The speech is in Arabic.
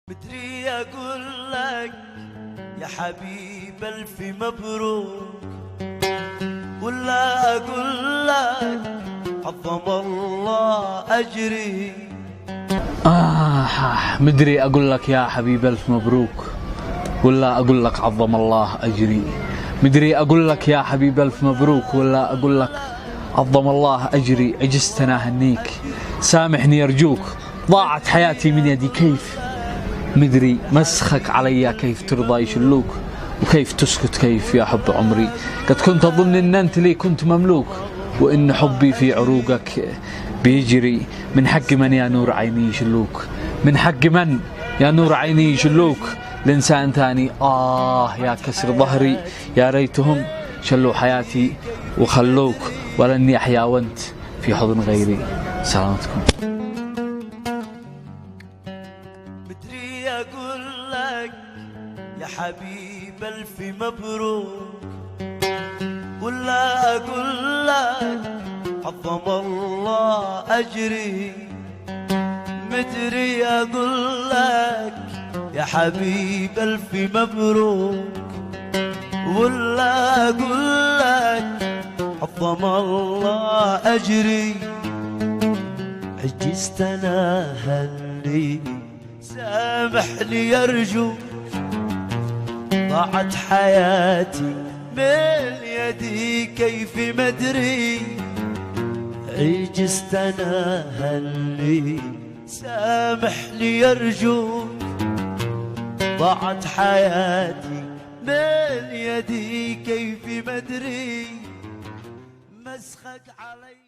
بدري اقول لك يا حبيب الف مبروك، ولا اقول لك عظم الله اجري. مدري اقول لك يا حبيب الف مبروك، ولا اقول لك عظم الله اجري. مدري اقول لك يا حبيب الف مبروك، ولا اقول لك عظم الله اجري. عجزت انا اهنيك، سامحني ارجوك، ضاعت حياتي من يدي. كيف مدري مسخك علي، كيف ترضى يشلوك، وكيف تسكت كيف يا حب عمري. قد كنت اظن ان انت لي كنت مملوك، وان حبي في عروقك بيجري. من حق من يا نور عيني يشلوك، من حق من يا نور عيني يشلوك. لانسان ثاني يا كسر ظهري، يا ريتهم شلوا حياتي وخلوك، ولاني احيا وانت في حضن غيري. سلامتكم. بدري اقول لك يا حبيب الف مبروك، ولا اقول لك عظم الله اجري. مدري اقول لك يا حبيب الف مبروك، ولا اقول لك عظم الله اجري. عجزت انا هلي، سامحني ارجوك، ضاعت حياتي من يدي كيف مدري. عجزت انا هلي، سامحني ارجوك، ضاعت حياتي من يدي كيف مدري. مسخك علي.